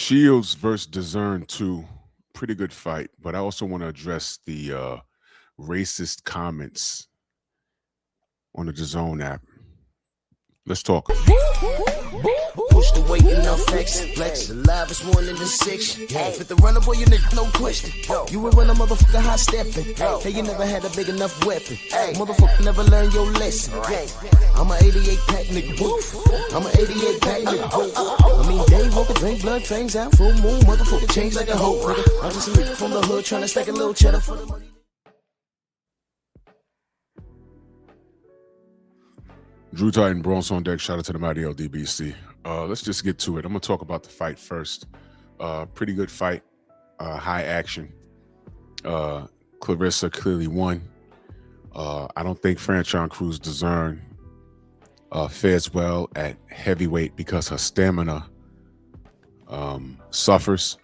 Shields versus Dezurn 2. Pretty good fight, but I also want to address the racist comments on the DAZN app. Let's talk. Push the weight in no flex. Flex the live is one in the six. Fit the runner, boy, you nigga, no question. You will run a motherfucker high stepping. Hey, you never had a big enough weapon. Motherfucker never learned your lesson. I'm a 88 pack nigga. I'm a 88 pack nigga. I mean, day walker, drink blood, fangs out, full moon, motherfucker, change like a hoe, nigga. I'm just a nigga from the hood trying to stack a little cheddar for the money. Drew Titan, Bronze on deck. Shout out to the mighty LDBC. Let's just get to it. I'm going to talk about the fight first. Pretty good fight. High action. Clarissa clearly won. I don't think Franchon Cruz Dezurn fares well at heavyweight because her stamina suffers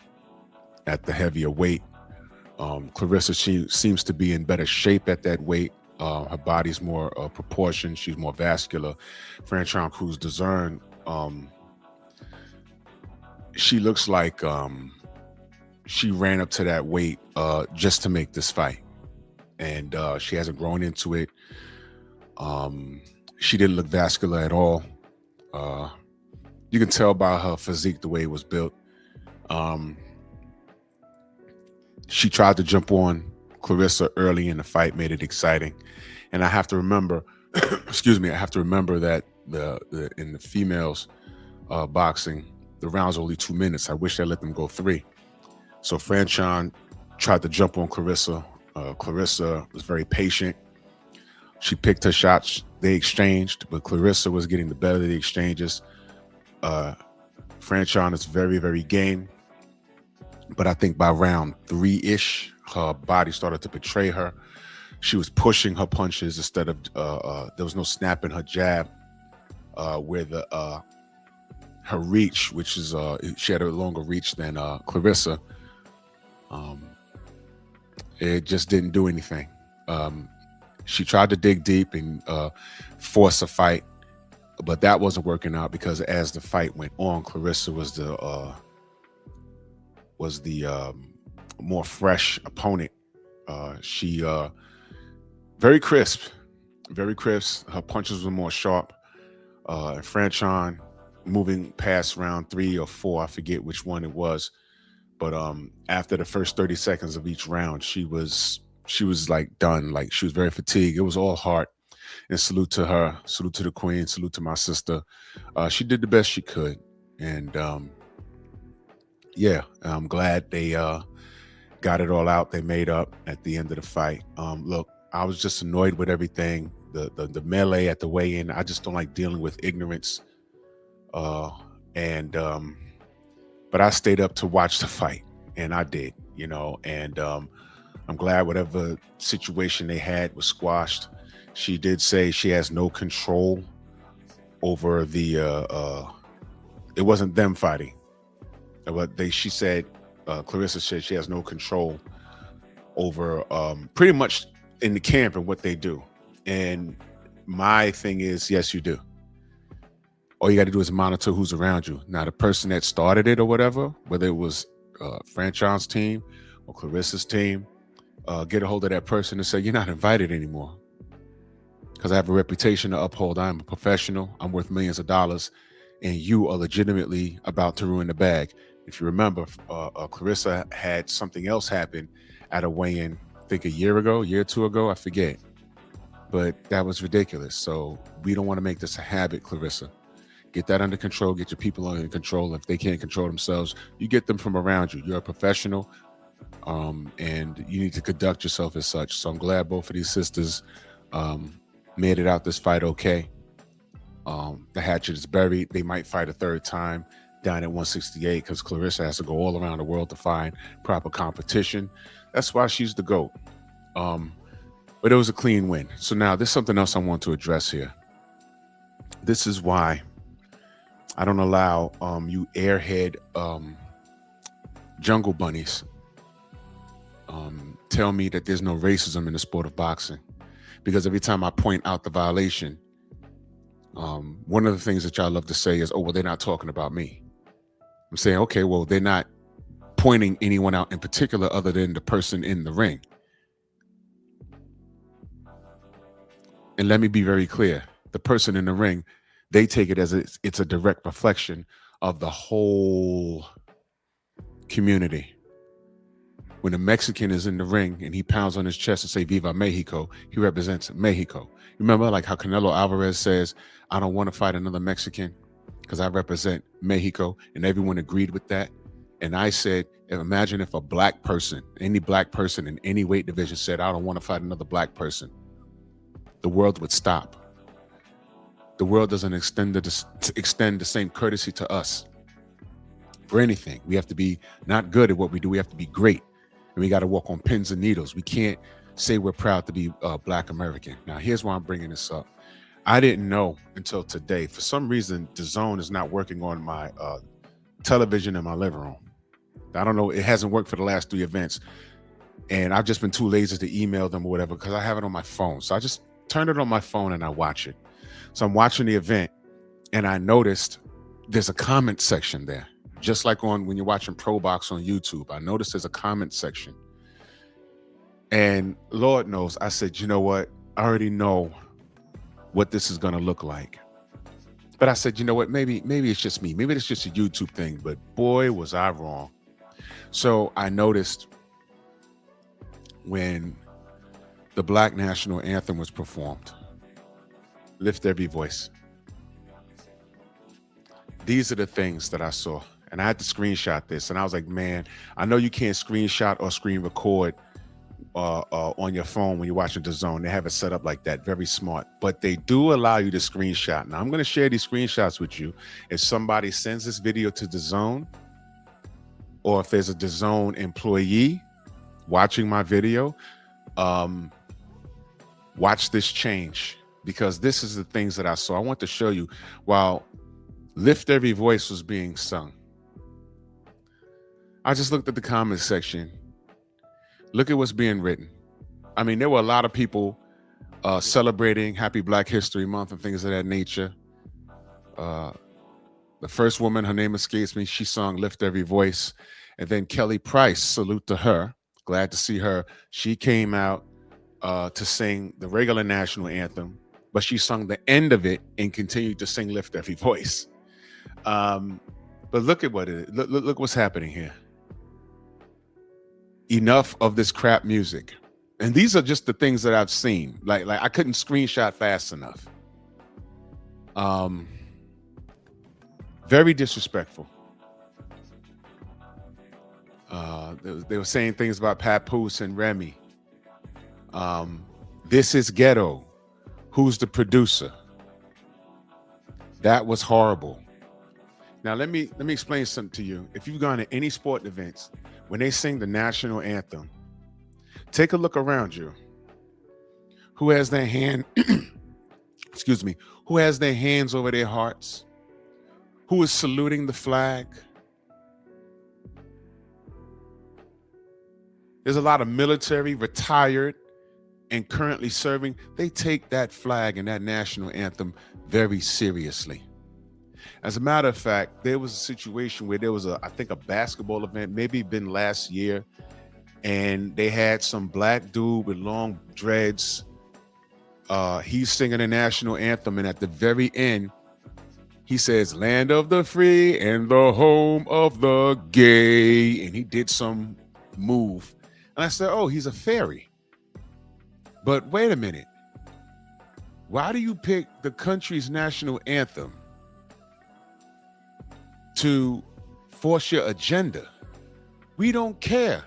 at the heavier weight. Clarissa, she seems to be in better shape at that weight. Her body's more proportioned. She's more vascular. Franchon Cruz Dezurn, she looks like she ran up to that weight just to make this fight. And she hasn't grown into it. She didn't look vascular at all. You can tell by her physique the way it was built. She tried to jump on Clarissa early in the fight, made it exciting. And I have to remember, excuse me, I have to remember that in the females boxing, the round's only 2 minutes. I wish I let them go 3. So Franchon tried to jump on Clarissa. Clarissa was very patient. She picked her shots. They exchanged, but Clarissa was getting the better of the exchanges. Franchon is very, very game. But I think by round 3-ish, her body started to betray her. She was pushing her punches instead of, there was no snap in her jab, where her reach, which is, she had a longer reach than Clarissa. It just didn't do anything. She tried to dig deep and force a fight, but that wasn't working out because as the fight went on, Clarissa was the more fresh opponent. She very crisp. Her punches were more sharp. Franchon moving past round 3 or 4, I forget which one it was, but after the first 30 seconds of each round, she was like done. Like she was very fatigued. It was all heart. And salute to her, salute to the queen, salute to my sister. She did the best she could, and yeah, I'm glad they got it all out. They made up at the end of the fight. Look, I was just annoyed with everything. The melee at the weigh-in. I just don't like dealing with ignorance. But I stayed up to watch the fight, and I did, you know. And I'm glad whatever situation they had was squashed. She did say she has no control over the. It wasn't them fighting. But she said, Clarissa said she has no control over pretty much in the camp and what they do. And my thing is, yes, you do. All you got to do is monitor who's around you. Now, the person that started it or whatever, whether it was Franchon's team or Clarissa's team, get a hold of that person and say, you're not invited anymore. Because I have a reputation to uphold. I'm a professional. I'm worth millions of dollars. And you are legitimately about to ruin the bag. If you remember, Clarissa had something else happen at a weigh-in, I think a year or 2 ago, I forget. But that was ridiculous. So we don't want to make this a habit, Clarissa. Get that under control. Get your people under control. If they can't control themselves, you get them from around you. You're a professional, and you need to conduct yourself as such. So I'm glad both of these sisters made it out this fight okay. The hatchet is buried. They might fight a 3rd time down at 168 because Clarissa has to go all around the world to find proper competition. That's why she's the GOAT. But it was a clean win. So now there's something else I want to address here. This is why I don't allow you airhead jungle bunnies tell me that there's no racism in the sport of boxing. Because every time I point out the violation, one of the things that y'all love to say is, oh, well, they're not talking about me. I'm saying, okay, well, they're not pointing anyone out in particular other than the person in the ring. And let me be very clear. The person in the ring, they take it as it's a direct reflection of the whole community. When a Mexican is in the ring and he pounds on his chest and say Viva Mexico, he represents Mexico. Remember like how Canelo Alvarez says, I don't want to fight another Mexican because I represent Mexico, and everyone agreed with that. And I said, imagine if a black person, any black person in any weight division said, I don't want to fight another black person. The world would stop. The world doesn't extend the same courtesy to us for anything. We have to be not good at what we do. We have to be great. And we got to walk on pins and needles. We can't say we're proud to be Black American. Now, here's why I'm bringing this up. I didn't know until today. For some reason, DAZN is not working on my television in my living room. I don't know. It hasn't worked for the last 3 events. And I've just been too lazy to email them or whatever because I have it on my phone. So I just turn it on my phone and I watch it. So I'm watching the event and I noticed there's a comment section there. Just like when you're watching Pro Box on YouTube, I noticed there's a comment section. And Lord knows, I said, you know what? I already know what this is going to look like. But I said, you know what? Maybe it's just me. Maybe it's just a YouTube thing. But boy, was I wrong. So I noticed when the Black National Anthem was performed, Lift Every Voice. These are the things that I saw. And I had to screenshot this. And I was like, man, I know you can't screenshot or screen record on your phone when you're watching DAZN. They have it set up like that. Very smart. But they do allow you to screenshot. Now, I'm going to share these screenshots with you. If somebody sends this video to DAZN, or if there's a DAZN employee watching my video, watch this change. Because this is the things that I saw. I want to show you while Lift Every Voice was being sung. I just looked at the comment section. Look at what's being written. I mean, there were a lot of people celebrating Happy Black History Month and things of that nature. The first woman, her name escapes me, she sung Lift Every Voice. And then Kelly Price, salute to her. Glad to see her. She came out to sing the regular national anthem, but she sung the end of it and continued to sing Lift Every Voice. But look at what it is. Look what's happening here. Enough of this crap music. And these are just the things that I've seen. Like I couldn't screenshot fast enough. Very disrespectful. They were saying things about Papoose and Remy. This is ghetto. Who's the producer? That was horrible. Now let me explain something to you. If you've gone to any sport events, when they sing the national anthem, take a look around you. Who has their hand, excuse me, who has their hands over their hearts? Who is saluting the flag? There's a lot of military, retired, and currently serving. They take that flag and that national anthem very seriously. As a matter of fact, there was a situation where there was I think a basketball event, maybe been last year, and they had some black dude with long dreads. He's singing the national anthem, and at the very end, he says, "Land of the free and the home of the gay," and he did some move. And I said, oh, he's a fairy. But wait a minute. Why do you pick the country's national anthem to force your agenda? We don't care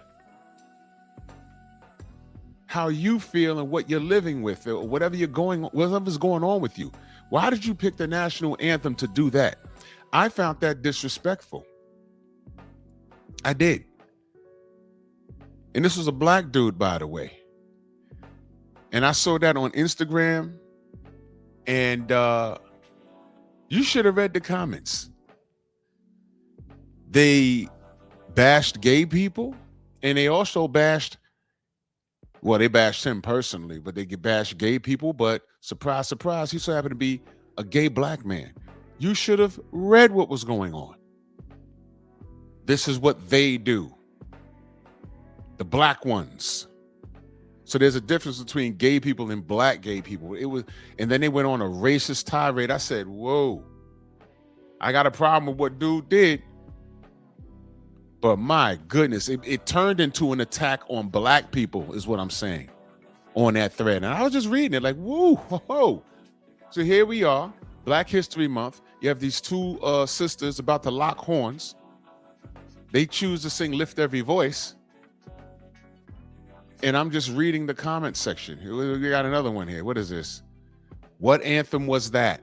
how you feel and what you're living with or whatever's going on with you. Why did you pick the national anthem to do that? I found that disrespectful. I did. And this was a black dude, by the way. And I saw that on Instagram. And you should have read the comments. They bashed gay people, and they also bashed, well, they bashed him personally, but they bashed gay people. But surprise, surprise, he so happened to be a gay black man. You should have read what was going on. This is what they do. The black ones. So there's a difference between gay people and black gay people. And then they went on a racist tirade. I said, whoa, I got a problem with what dude did. But my goodness, it turned into an attack on black people, is what I'm saying, on that thread. And I was just reading it like, whoa, whoa. So here we are, Black History Month. You have these two sisters about to lock horns. They choose to sing Lift Every Voice. And I'm just reading the comment section. We got another one here. What is this? What anthem was that?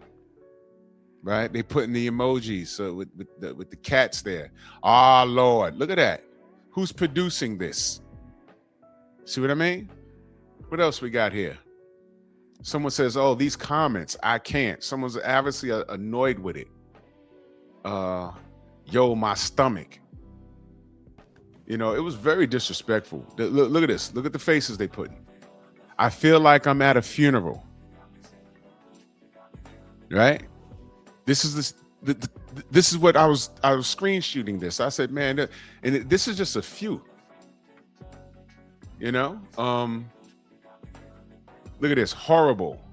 Right? They put in the emojis with the cats there. Ah, Lord, look at that. Who's producing this? See what I mean? What else we got here? Someone says, oh, these comments, I can't. Someone's obviously annoyed with it. Yo, my stomach. You know, it was very disrespectful. Look at this. Look at the faces they put in. I feel like I'm at a funeral. Right? This is what I was screen shooting this. I said, man, and this is just a few. You know? Look at this. Horrible.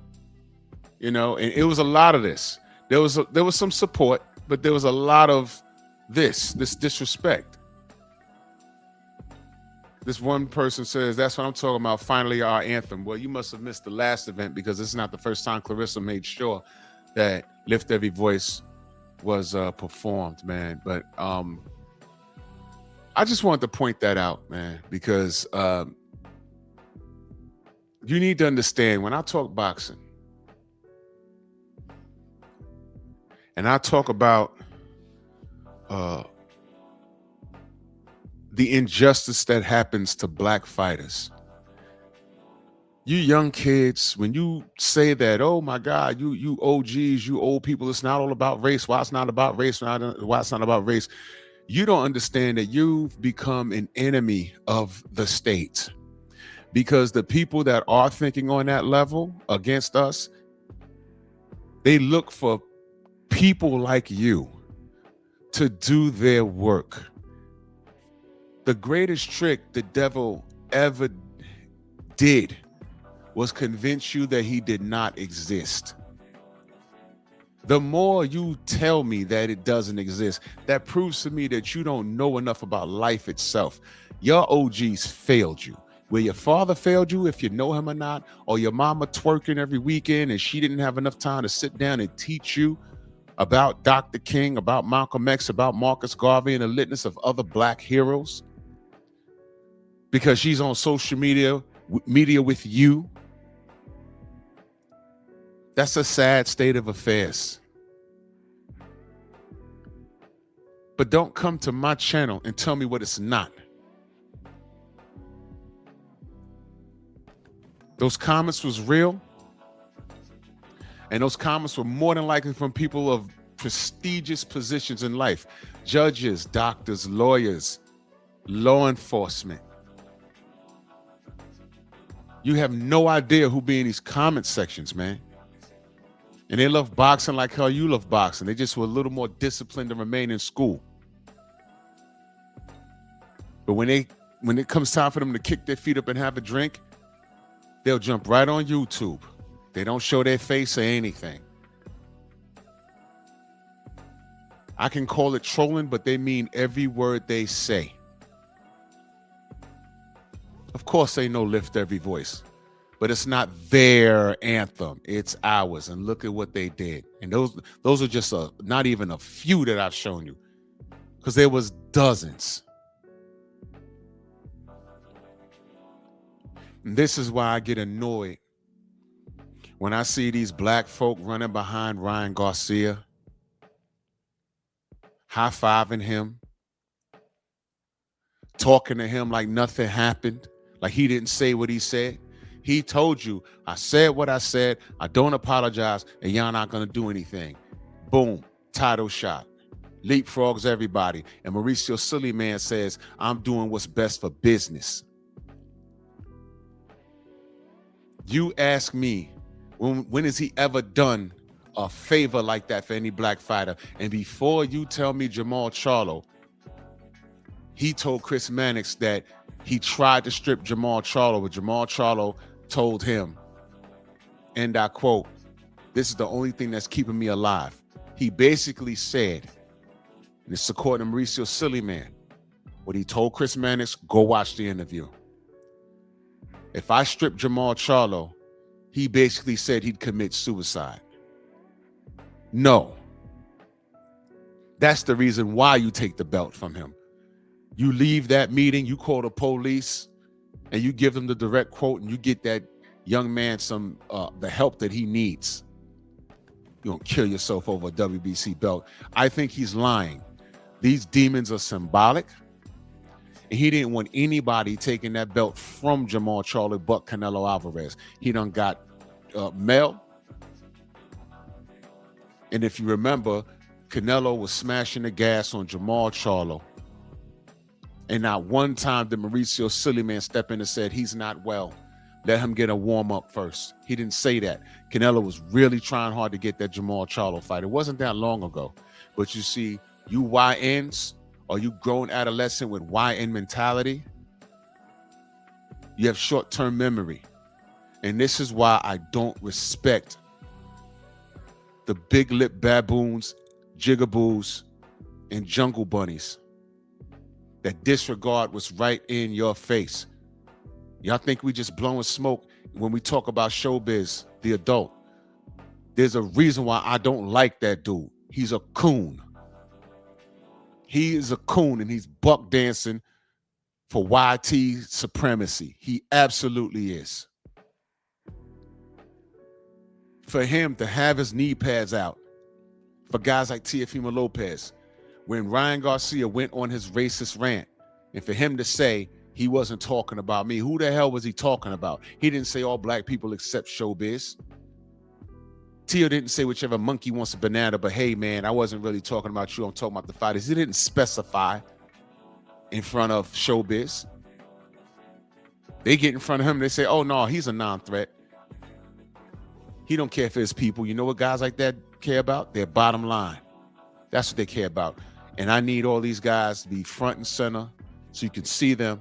You know, and it was a lot of this. There was some support, but there was a lot of this disrespect. This one person says, that's what I'm talking about, finally our anthem. Well, you must have missed the last event because this is not the first time Clarissa made sure that Lift Every Voice was performed, man. But I just wanted to point that out, man, because you need to understand when I talk boxing and I talk about the injustice that happens to black fighters. You young kids, when you say that, oh my God, you OGs, you old people, it's not all about race. Why it's not about race? Why it's not about race? You don't understand that you've become an enemy of the state, because the people that are thinking on that level against us, they look for people like you to do their work. The greatest trick the devil ever did was convince you that he did not exist. The more you tell me that it doesn't exist, that proves to me that you don't know enough about life itself. Your OGs failed you. Where your father failed you, if you know him or not, or your mama twerking every weekend and she didn't have enough time to sit down and teach you about Dr. King, about Malcolm X, about Marcus Garvey, and a litany of other black heroes, because she's on social media with you. That's a sad state of affairs. But don't come to my channel and tell me what it's not. Those comments was real. And those comments were more than likely from people of prestigious positions in life. Judges, doctors, lawyers, law enforcement. You have no idea who be in these comment sections, man. And they love boxing like how you love boxing. They just were a little more disciplined to remain in school. But when it comes time for them to kick their feet up and have a drink, they'll jump right on YouTube. They don't show their face or anything. I can call it trolling, but they mean every word they say. Of course, they know Lift Every Voice, but it's not their anthem. It's ours. And look at what they did. And those are just not even a few that I've shown you, because there was dozens. And this is why I get annoyed when I see these black folk running behind Ryan Garcia, high-fiving him, talking to him like nothing happened, like he didn't say what he said. He told you, I said what I said, I don't apologize, and y'all not gonna do anything. Boom, title shot. Leapfrogs everybody. And Mauricio Sillyman says, I'm doing what's best for business. You ask me, when has he ever done a favor like that for any black fighter? And before you tell me Jamal Charlo he told Chris Mannix that he tried to strip Jamal Charlo, but Jamal Charlo told him, and I quote, "This is the only thing that's keeping me alive." He basically said, and it's according to Mauricio Sillyman, what he told Chris Mannix, go watch the interview. If I strip Jamal Charlo, he basically said he'd commit suicide. No. That's the reason why you take the belt from him. You leave that meeting, you call the police, and you give them the direct quote, and you get that young man some the help that he needs. You don't kill yourself over a WBC belt. I think he's lying. These demons are symbolic. And he didn't want anybody taking that belt from Jamal Charlo but Canelo Alvarez. He done got Mel. And if you remember, Canelo was smashing the gas on Jamal Charlo. And not one time did Mauricio Sillyman step in and said, he's not well. Let him get a warm-up first. He didn't say that. Canelo was really trying hard to get that Jamal Charlo fight. It wasn't that long ago. But you see, you YNs, or you grown adolescent with YN mentality, you have short-term memory. And this is why I don't respect the big lip baboons, jigaboos, and jungle bunnies that disregard what's right in your face. Y'all think we just blowing smoke when we talk about showbiz, the adult. There's a reason why I don't like that dude. He's a coon. He is a coon, and he's buck dancing for YT supremacy. He absolutely is. For him to have his knee pads out, for guys like Teofimo Lopez, when Ryan Garcia went on his racist rant, and for him to say he wasn't talking about me, who the hell was he talking about? He didn't say all black people except showbiz. Tio didn't say whichever monkey wants a banana, but hey, man, I wasn't really talking about you. I'm talking about the fighters. He didn't specify in front of showbiz. They get in front of him, they say, oh, no, he's a non-threat. He don't care for his people. You know what guys like that care about? Their bottom line. That's what they care about. And I need all these guys to be front and center so you can see them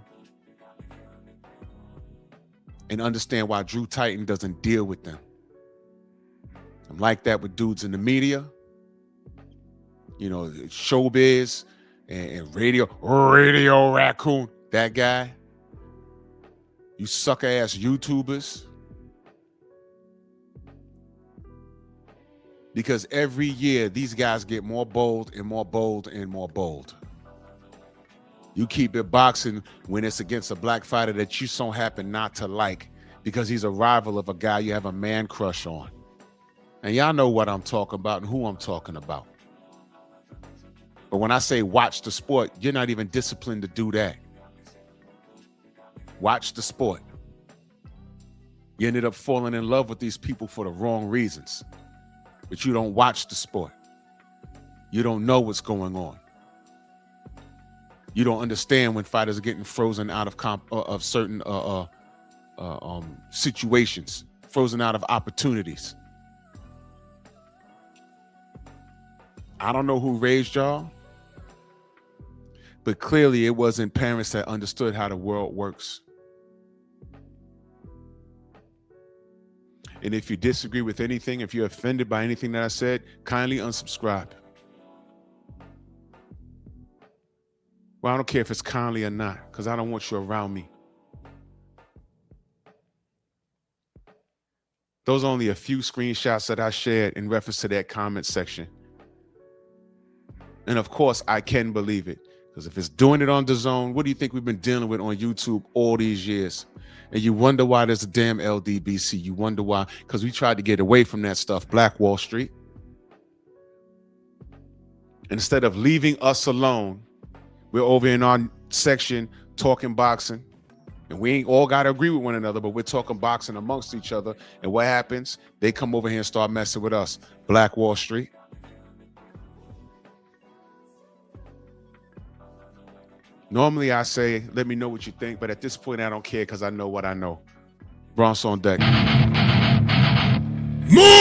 and understand why Drew Titan doesn't deal with them. I'm like that with dudes in the media, you know, showbiz and radio raccoon, that guy. You sucker ass YouTubers. Because every year these guys get more bold and more bold and more bold. You keep it boxing when it's against a black fighter that you so happen not to like because he's a rival of a guy you have a man crush on. And y'all know what I'm talking about and who I'm talking about. But when I say watch the sport, you're not even disciplined to do that. Watch the sport. You ended up falling in love with these people for the wrong reasons. But you don't watch the sport. You don't know what's going on. You don't understand when fighters are getting frozen out of certain situations, frozen out of opportunities. I don't know who raised y'all, but clearly it wasn't parents that understood how the world works. And if you disagree with anything, if you're offended by anything that I said, kindly unsubscribe. Well, I don't care if it's kindly or not, because I don't want you around me. Those are only a few screenshots that I shared in reference to that comment section. And of course, I can believe it. Because if it's doing it on DAZN, what do you think we've been dealing with on YouTube all these years? And you wonder why there's a damn LDBC. You wonder why, because we tried to get away from that stuff, Black Wall Street. Instead of leaving us alone, we're over in our section talking boxing. And we ain't all got to agree with one another, but we're talking boxing amongst each other. And what happens? They come over here and start messing with us. Black Wall Street. Normally I say, let me know what you think, but at this point I don't care because I know what I know. Bronx on deck. Move!